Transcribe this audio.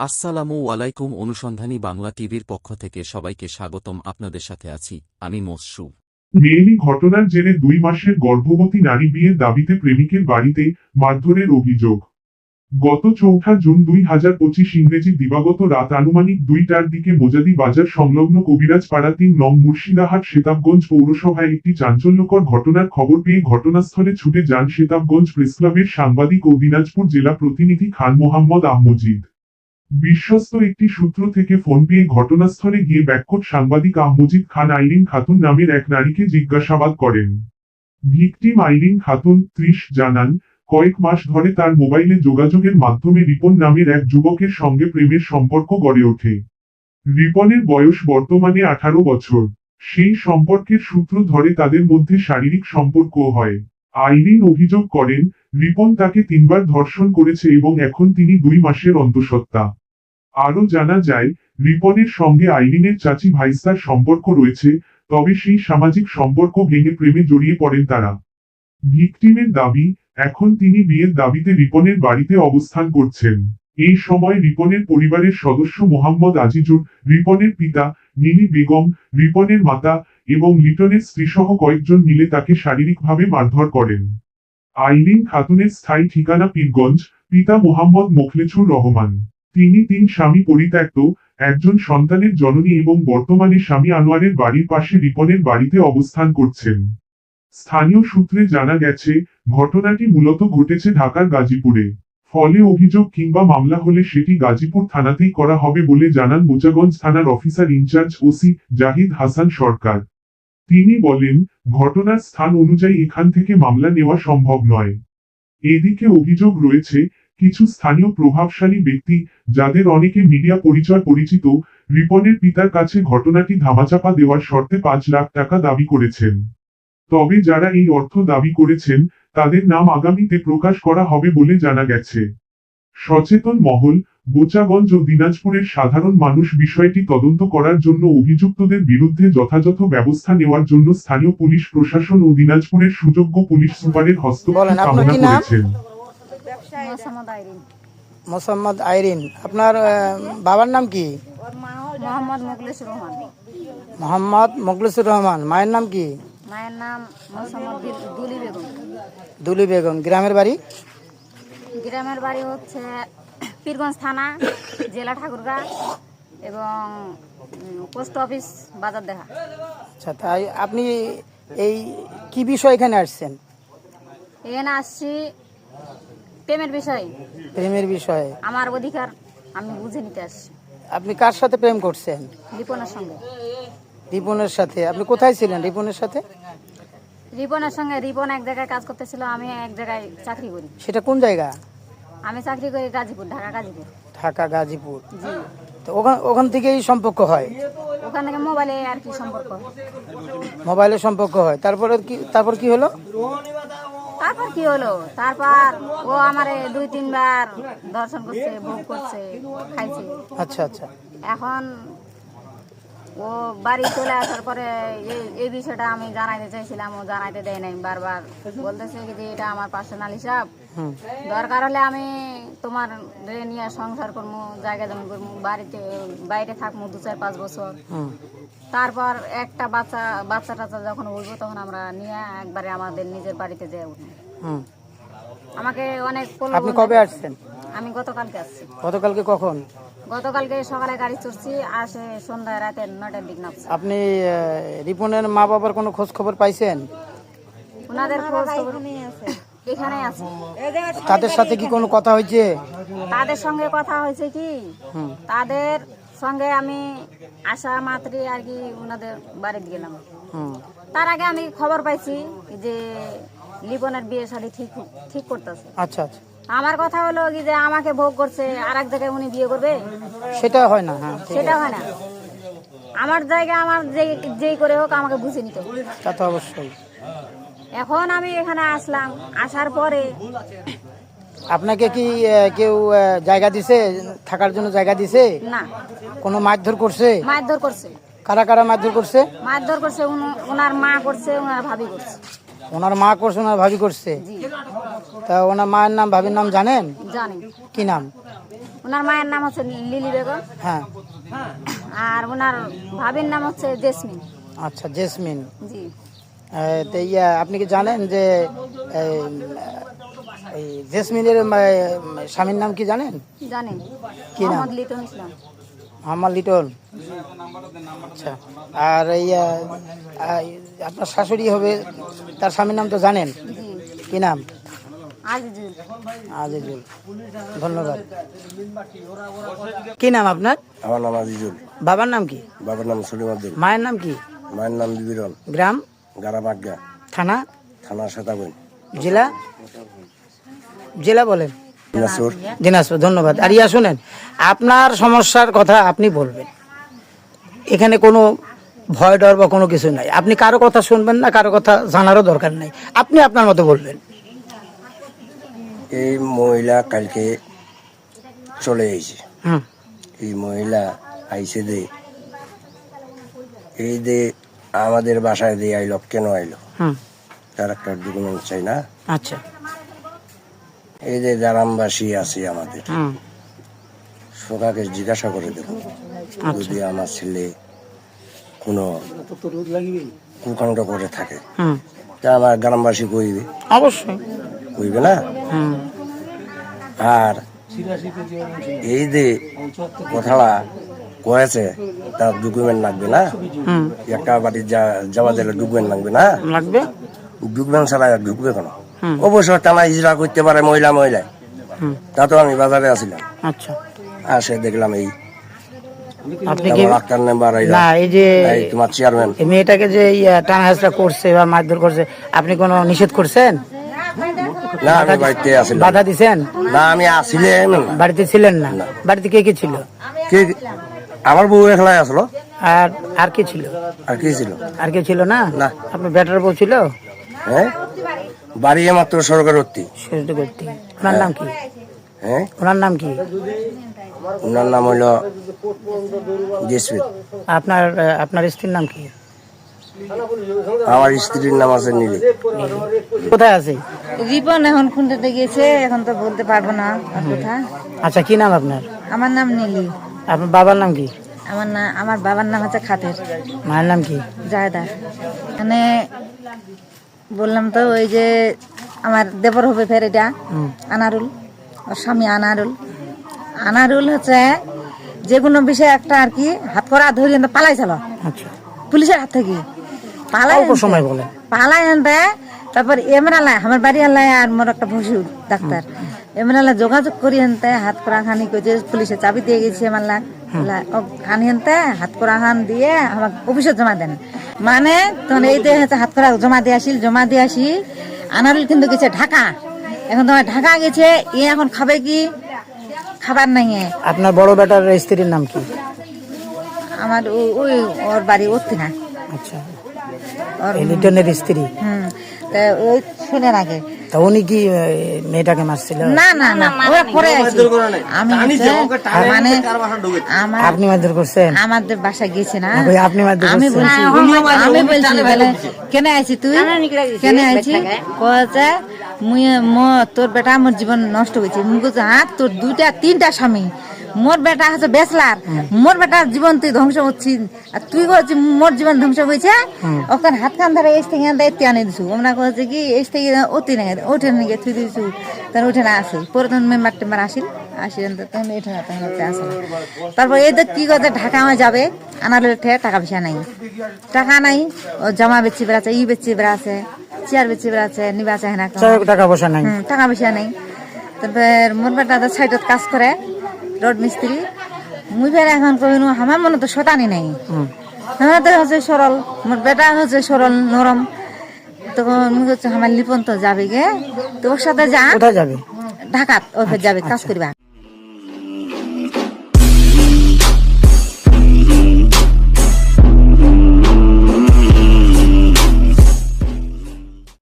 আসসালামু আলাইকুম। অনুসন্ধানী বাংলা টিভির পক্ষ থেকে সবাইকে স্বাগতম। আপনাদের সাথে আছি আমি মসরু। মেয়েলি ঘটনার জেরে 2 মাসের গর্ভবতী নারী বিয়ের দাবিতে প্রেমিকের বাড়িতে মারধরের অভিযোগ। গত 4 জুন 2025 ইংরেজি দিবাগত রাত আনুমানিক 2টার দিকে মোজাদি বাজার সংলগ্ন কবিরাজ পাড়া 3 নং মুর্শিদাহাট শেতাবগঞ্জ পৌরসভায় একটি চাঞ্চল্যকর ঘটনার খবর পেয়ে ঘটনাস্থলে ছুটে যান শেতাবগঞ্জ প্রেসক্লাবের সাংবাদিক ও দিনাজপুর জেলা প্রতিনিধি খান মোহাম্মদ আহমজিদ। বিশ্বস্ত একটি সূত্র থেকে ফোন পেয়ে ঘটনাস্থলে গিয়ে ব্যাককোট সাংবাদিক আহমজিদ খান আইরিন খাতুন নামের এক নারীকে জিজ্ঞাসাবাদ করেন। ভিকটিম আইরিন খাতুন 30 জানান, কয়েক মাস ধরে তার মোবাইলে যোগাযোগের মাধ্যমে রিপন নামের এক যুবকের সঙ্গে প্রেমের সম্পর্ক গড়ে ওঠে। রিপনের বয়স বর্তমানে 18 বছর। সেই সম্পর্কের সূত্র ধরে তাদের মধ্যে শারীরিক সম্পর্কও হয়। আইরিন অভিযোগ করেন, রিপন তাকে 3বার ধর্ষণ করেছে এবং এখন তিনি 2 মাসের অন্তঃসত্ত্বা। আরও জানা যায়, রিপনের সঙ্গে আইরিনের চাচি ভাইস্তার সম্পর্ক রয়েছে, তবে সেই সামাজিক সম্পর্ক ভেঙে প্রেমে জড়িয়ে পড়েন তারা। ভিকটিমের দাবি, এখন তিনি বিয়ের দাবিতে রিপনের বাড়িতে অবস্থান করছেন। এই সময় রিপনের পরিবারের সদস্য মোহাম্মদ আজিজুর, রিপনের পিতা, নীলি বেগম, রিপনের মাতা এবং লিটনের স্ত্রীসহ কয়েকজন মিলে তাকে শারীরিকভাবে মারধর করেন। আইরিন খাতুনের স্থায়ী ঠিকানা পীরগঞ্জ, পিতা মোহাম্মদ মোখলেছুর রহমান। তিনি 3 স্বামী পরিত্যক্ত, একজন সন্তানের জননী এবং বর্তমানে স্বামী আনোয়ারের বাড়ির পাশে রিপনের বাড়িতে অবস্থান করছেন। স্থানীয় সূত্রে জানা গেছে, ঘটনাটি মূলত ঘটেছে ঢাকার গাজীপুরে। ফলে অভিযোগ কিংবা মামলা হলে সেটি গাজীপুর থানাতেই করা হবে বলে জানান বোচাগঞ্জ থানার officer in charge OC Jahid Hasan Sarkar. তিনি বলেন, ঘটনার স্থান অনুযায়ী এখান থেকে মামলা নেওয়া সম্ভব নয়। এদিকে অভিযোগ রয়েছে, কিছু স্থানীয় প্রভাবশালী ব্যক্তি, যাদের অনেকে মিডিয়া পরিচয় পরিচিত, রিপনের পিতার কাছে ঘটনাটি ধামাচাপা দেওয়ার শর্তে 5 লাখ টাকা দাবি করেছেন। তবে যারা এই অর্থ দাবি করেছেন, তাদের নাম আগামীতে প্রকাশ করা হবে বলে জানা গেছে। সচেতন মহল, বোচাগঞ্জ ও দিনাজপুরের সাধারণ মানুষ বিষয়টি তদন্ত করার জন্য অভিযুক্তদের বিরুদ্ধে যথাযথ ব্যবস্থা নেওয়ার জন্য স্থানীয় পুলিশ প্রশাসন ও দিনাজপুরের সুযোগ্য পুলিশ সুপারের হস্তক্ষেপ কামনা করেছেন। মোসাম্মদ আইরিন, আপনার বাবার নাম কি? মোহাম্মদ মোখলেছুর রহমান। মোহাম্মদ মোখলেছুর রহমান। মায়ের নাম কি? মায়ের নাম মোসাম্মদ দুলি বেগম। দুলি বেগম। গ্রামের বাড়ি? গ্রামের বাড়ি হচ্ছে পীরগঞ্জ থানা, জেলা ঠাকুরগাঁ এবং পোস্ট অফিস বাজার দেখা। আচ্ছা, তাই আপনি এই কি বিষয় এখানে আসছেন? এখানে আসছি প্রেমের বিষয়ে। প্রেমের বিষয়ে? আমার অধিকার আমি বুঝে নিতে আসছি। আপনি কার সাথে প্রেম করছেন? রিপনের সঙ্গে। রিপনের সাথে? আপনি কোথায় ছিলেন রিপনের সাথে? রিপনের সঙ্গে, রিপন এক জায়গায় কাজ করতেছিল, আমি এক জায়গায় চাকরি করি। সেটা কোন জায়গা? আমি চাকরি করি গাজীপুর, ঢাকা গাজীপুর। ঢাকা গাজীপুর। জি। তো ওখান থেকেই সম্পর্ক হয়? ওখান থেকে মোবাইলে আর কি সম্পর্ক। মোবাইলে সম্পর্ক হয়। তারপর কি হলো? তারপর কি হলো, তারপর ও আমারে 2-3 বার দর্শন করছে, ভোগ করছে, খাইছে। আচ্ছা আচ্ছা। এখন ও বাড়ি চলে আসার পরে এই বিষয়টা আমি জানাইতে চাইছিলাম, ও জানাইতে দেয় নাই। বারবার বলতেছে যে এটা আমার পার্সোনাল হিসাব, দরকার হলে আমি তোমার নিয়ে সংসার করবো, জায়গা জমি করবো, বাইরে থাকবো 2-4-5 বছর। তারপর একটা বাচ্চা টাচ্চা যখন উঠবো তখন আমরা নিয়ে একবারে আমাদের নিজের বাড়িতে যেয়ে উঠবো। আমাকে অনেক। আপনি কবে আসছেন? আমি গতকালকে আসছি। গতকালকে কখন? গতকালকে সকালে গাড়ি চড়ছি, আসে সন্ধ্যায় রাতে 9টার দিক নামছে। আপনি রিপনের মা বাবার কোনো খোঁজ খবর পাইছেন? ওনাদের খোঁজ খবর এখানে আছে। তাদের সাথে কি কোনো কথা হয়েছে? তাদের সঙ্গে কথা হয়েছে কি, তাদের সঙ্গে আমি আসা মাত্রই আর কি ওনাদের বাড়িতে গেলাম। তার আগে আমি খবর পাইছি যে লিপনের বিয়ে শাদী ঠিক করতেছে। আচ্ছা আচ্ছা। আমার কথা হলো কি যে আমাকে ভোগ করছে, আর এক জায়গায় উনি বিয়ে করবে, সেটা হয় না। হ্যাঁ, সেটা হয় না। আমার জায়গা আমার যেই করে হোক আমাকে বুঝে নিতে হবে। তা তো অবশ্যই। এখন আমি এখানে আসলাম, আসার পরে আপনাকে কি কেউ জায়গা দিছে, থাকার জন্য জায়গা দিছে? না। কোনো মারধর করছে? মারধর করছে। কারা কারা মারধর করছে? মারধর করছে ওনার মা করছে, ওনার ভাবি করছে। ওনার মা করছে, ওনার ভাবি করছে? তা ওনার মায়ের নাম, ভাবির নাম জানেন? জানি। কি নাম? ওনার মায়ের নাম হচ্ছে লিলি বেগম, হ্যাঁ, আর ওনার ভাবির নাম হচ্ছে জেসমিন। আচ্ছা, জেসমিন। জি। তো আপনি কি জানেন যে এই জেসমিনের স্বামীর নাম কি জানেন? জানেন, কি নাম? মোহাম্মদ লিটন ইসলাম। মোহাম্মদ লিটন। আচ্ছা, আর আপনার শাশুড়ি হবে, তার স্বামীর নাম তো জানেন, জি। কি নাম? আজিজুল। আজিজুল, ধন্যবাদ। কি নাম আপনার? আমার নাম আজিজুল। বাবার নাম কি? বাবার নাম সলিমউদ্দিন। মায়ের নাম কি? মায়ের নাম বিবিরন। গ্রাম? গারাবাগা, থানা? থানা সেতাবন, জেলা? জেলা বলেন। দিনাজপুর। দিনাজপুর, ধন্যবাদ। আর শুনেন, আপনার সমস্যার কথা আপনি বলবেন, এখানে কোনো ভয় ডর বা কোনো কিছু নাই। আপনি কারো কথা শুনবেন না, কারো কথা জানারও দরকার নাই, আপনি আপনার মতো বলবেন। এই মহিলা কালকে চলে এসেছে। হুম, এই মহিলা আইসে দে, এই দে আমাদের বাসায় দিয়ে আইলো, কেন আইলো হুম, তার একটা ডকুমেন্ট চাই না? আচ্ছা, এই যে গ্রামবাসী আছে আমাদের, হুম, সকাকে জিজ্ঞাসা করে দেব, যদি আমার ছেলে কোনো কুকাণ্ড করে থাকে, হুম, তা আমার গ্রামবাসী কইবে, অবশ্যই, কইবে না? হুম, আর এই যে কথাটা কয়েছে তার ডকুমেন্ট লাগবে না? হুম, একটা বাড়ির যাওয়া দিলে ডকুমেন্ট লাগবে না? লাগবে। ডকুমেন্ট ছাড়া আর ঢুকবে কেন? হুম। অবশ্যই টানা ইজরা করতে পারে মহিলায়। হুম, তা তো আমি বাজারে আছিলাম, আচ্ছা, আসে দেখলাম এই আপনি কি ডাক্তার নাম্বার না, এই যে তোমার চেয়ারম্যান। এই মেয়েটাকে যে টানা হেঁচড়া করছে বা মারধর করছে, আপনি কোনো নিষেধ করছেন? না, আমি বাড়িতে আসিলাম। বাধা দিছেন? না, আমি আসিলে বাড়িতে ছিলেন না? বাড়িতে কে কে ছিল? কি আমার বউ একলাই আসলো। আর আর কে ছিল? আর কি ছিল? আর কেউ ছিল না? না। আপনার বেটার বউ ছিল? হ্যাঁ, বাড়ি মাত্র সরকার ভর্তি। সেটা করতে। ওনার নাম কি? হ্যাঁ, ওনার নাম কি? ওনার নাম হইল জেসমিন। আপনার আপনার স্ত্রীর নাম কি? আমার স্ত্রীর নাম আছে নীলি। কোথায় আছে? রিপন এখন খুঁজতে গেছে, এখন তো বলতে পারবো না আর কোথায়। আচ্ছা, কি নাম আপনার? আমার নাম নীলি। আপনার বাবার নাম কি? আমার বাবার নাম হচ্ছে খাতের। মায়ের নাম কি? জায়দার। মানে বললাম তো, ওই যে আমার দেবর হবে ফের, এটা আনারুল, ওর স্বামী আনারুল। আনারুল হচ্ছে যে কোনো বিষয় একটা আর কি হাত করা ধরে পালাই চলো আচ্ছা, পুলিশের হাত থেকে পালাই অল্প সময় বলেন। পালাই আনতে। তারপর এমরালা আমার বাড়ি আল্লাহ আর মোর একটা ভসুর ডাক্তার, এমরালা যোগাযোগ করি আনতে হাত করা খানি যে পুলিশে চাবি দিয়ে গেছি আমার খানি আনতে হাত করা খান দিয়ে আমাকে অফিসে জমা দেন। মানে তখন এই দিয়ে হাত করা জমা দিয়ে আসি। আনারুল কিন্তু গেছে ঢাকা। এখন তোমার ঢাকা গেছে, এখন খাবে কি? খাবার নাই। আপনার বড় বেটার স্ত্রীর নাম কি? আমার ওই ওর বাড়ি ওরতে না। আচ্ছা, এই লিটনের স্ত্রী। তা ওই শুনেন আগে, তা উনি কি মেয়েটাকে মারছিল? না না না, ওরা পরে আছে। আমি মানে আপনি মারধর করছেন? আমাদের বাসায় গেছে না, আপনি মারধর আমি করছেন? বলছি বলে কেন আইছি তুই, কেন আইছি? কয়েছে তোর বেটা আমার জীবন নষ্ট হয়েছে। হ্যাঁ, তোর 2-3টা স্বামী, মোর বেটা হচ্ছে বেচলার, মোর বেটার জীবন তুই ধ্বংস করছিস, আর তুই করছিস মোর জীবন ধ্বংস হয়েছে। ওখানে হাত কান ধরে এস থেকে দায়িত্ব আনে দিছু। আমরা কয়েছে কি এস থেকে অতি না ওঠে নাকি তুই দিছু, তার ওঠে না আসে। পরে তখন মেম্বার টেম্বার আসিল, তখন এঠে না, তখন আসে না। তারপর এই তো কি করতে ঢাকা আমার যাবে, আনার টাকা পয়সা নাই, টাকা নাই। ও জামা বেচি বেড়াচ্ছে, বেচি বেড়াচ্ছে, চেয়ার বেচি বেড়াচ্ছে, নিবে আছে না, টাকা পয়সা নাই, টাকা পয়সা নাই। তারপর মোর বেটা সাইডত কাজ করে, রড মিস্ত্রি। মুই ফের এখন কইনু আমার মনে তো শতানি নাই, আমার তো হচ্ছে সরল, মোর বেটা হচ্ছে সরল নরম। তখন মুই হচ্ছে আমার লিপন তো যাবে গে, তো ওর সাথে যা। কোথায় যাবে? ঢাকাত ও ফের যাবে কাজ করিবা।